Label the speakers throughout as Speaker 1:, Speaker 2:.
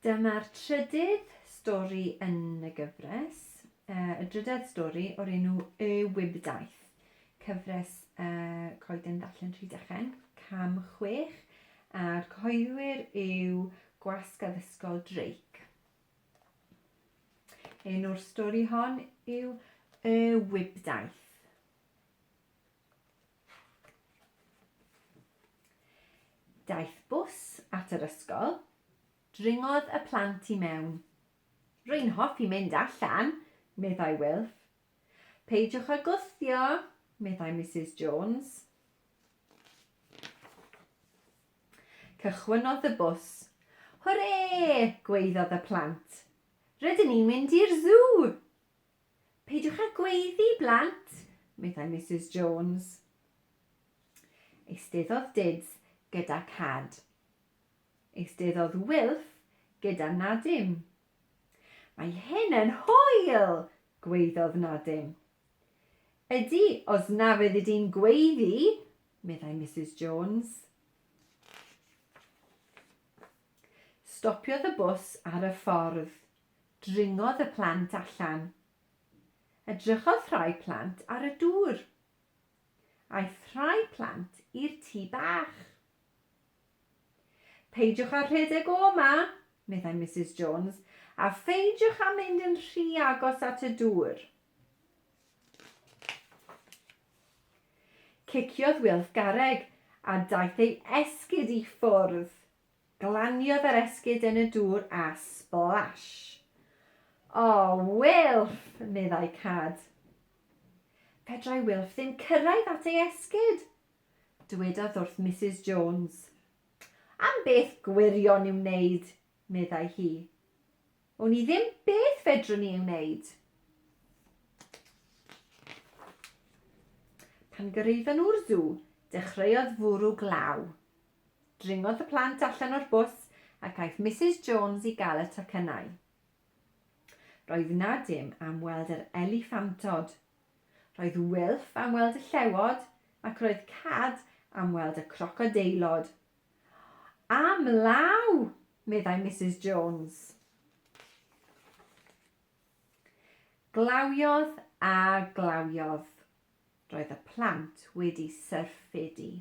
Speaker 1: Dyma'r trydydd stori yn y gyfres. Y drydedd stori o'r enw Y Wibdaith. Cyfres Coeden, Ddarllen, Rhydychen, cam 6. A'r cyhoeddwyr yw Gwasg Addysgol Drake. Enw'r stori hon yw Y Wibdaith. Daeth bws at yr ysgol. Dringodd y plant i mewn. Rwy'n hoffi mynd allan, meddai Wilf. Peidiwch â gwthio, meddai Mrs Jones. Cychwynnodd y bws. Hwrê, gwaeddodd y plant. Rydyn ni'n mynd i'r zoo. Peidiwch â gweiddi, blant, meddai Mrs Jones. Eisteddodd Dids gyda'ch. Eisteddodd Wilf gyda Nadim. Mae hyn yn hwyl, gwaeddodd Nadim. Ydy, os na fydd ydy'n gweiddi, meddai Mrs Jones. Stopiodd y bws ar y ffordd. Dringodd y plant allan. Edrychodd rhai plant ar y dŵr. Aeth rhai plant i'r tŷ bach. Peidiwch â rhedeg o yma, meddai Mrs Jones, a pheidiwch â mynd yn rhy agos at y dŵr. Ciciodd Wilf garreg a daeth ei esgid i ffwrdd. Glaniodd yr esgid yn y dŵr a splash. O, Wilf, meddai Cad. Fedrai Wilf ddim cyrraedd at ei esgyd, dywedodd wrth Mrs Jones. Am beth gwirion i'w wneud, meddai hi. O'n i ddim beth fedrwn ni i'w wneud. Pan gyrraedden nhw'r zoo, dechreuodd fwrw glaw. Dringodd y plant allan o'r bws ac aeth Mrs Jones i gael y tocynnau. Roedd Nadim am weld yr eliffantod. Roedd Wilf am weld y llewod ac roedd Cad am weld y crocodeilod. Am law, meddai Mrs Jones. Glawiodd a glawiodd. Roedd y plant wedi syrffedu.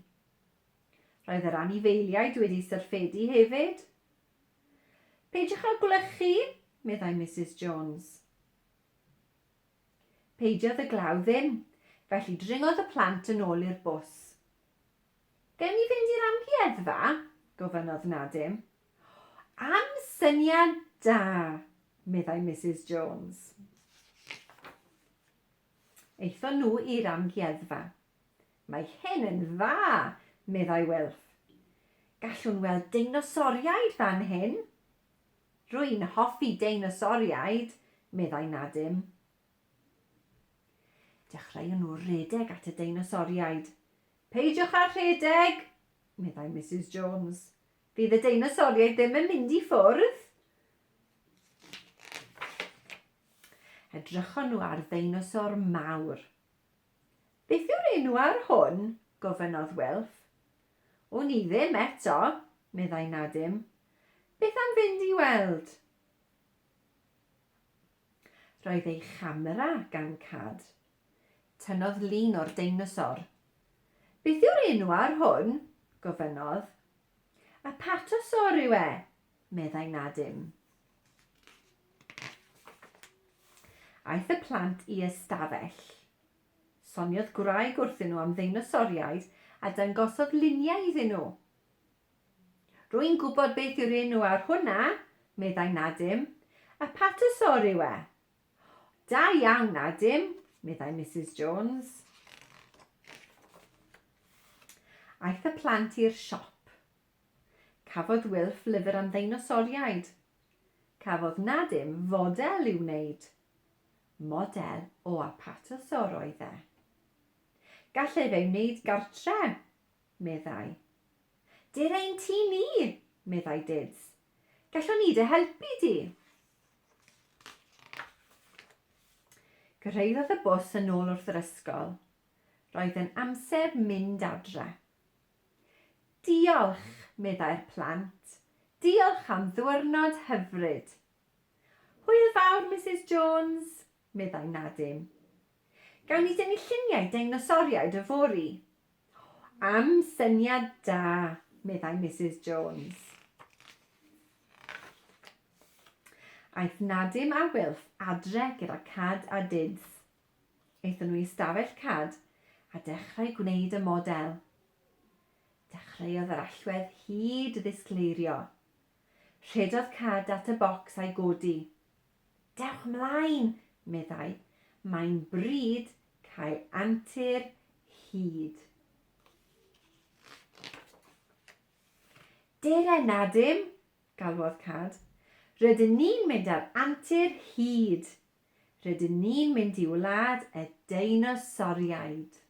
Speaker 1: Roedd yr anifeiliaid wedi syrffedu hefyd. Peidiwch â gwlychu, meddai Mrs Jones. Peidiodd y glaw ddim, felly dringodd y plant yn ôl i'r bws. Gewn ni fynd i'r amgueddfa? Gofynnodd Nadim. Am syniad da, meddai Mrs Jones. Eithon nhw i'r amgueddfa. Mae hyn yn dda, meddai Wilf. Gallwn weld deinosoriaid fan hyn. Rwy'n hoffi deinosoriaid, meddai Nadim. Dechreuon nhw redeg at y deinosoriaid. Peidiwch â rhedeg, meddai Mrs Jones. Fydd y deinosoriaid ddim yn mynd i ffwrdd. Edrychon nhw ar ddeinosor mawr. Beth yw'r enw ar hwn? Gofynnodd Wilf. O ni ddim eto, meddai Nadim. Beth am fynd i weld? Roedd ei chamera gan Cad. Tynnodd lun o'r deinosor. Beth yw'r enw ar hwn? Gofynnodd. A patosor yw e, meddai Nadim. Aeth y plant i ystafell. Soniodd gwraig wrthyn nhw am ddeinosoriaid a dangosodd lluniau iddyn nhw. Rwy'n gwybod beth yw'r enw ar hwnna, meddai Nadim. A patosor yw e. Da iawn, Nadim, meddai Mrs Jones. Aeth y plant i'r siop. Cafodd Wilf lyfr am ddeinosoriaid. Cafodd Nadim fodel i'w wneud. Model o apatosor oedd e. Gallai fe wneud gartre, meddai. Dir ein ti ni, meddai Dids. Gallwn ni dy helpu di. Gyrhaeddodd y bws yn ôl wrth yr ysgol. Roedd yn amser mynd adre. Diolch, meddai'r plant. Diolch am ddiwrnod hyfryd. Hwyl fawr, Mrs Jones, meddai Nadim. Gawn ni dynnu lluniau deinosoriaid y fori. Am syniad da, meddai Mrs Jones. Aeth Nadim a Wilf adre gyda cad a dyds. Aethon nhw i stafell cad a dechrau gwneud y model. Dechreuodd yr allwedd hyd ddisgleirio. Rhedodd cad at y bocs a'i godi. Dewch ymlaen, meddai. Mae'n bryd cael antur hyd. Dere Nadim, galwodd cad. Rydyn ni'n mynd ar antur hyd. Rydyn ni'n mynd i wlad y deinosoriaid.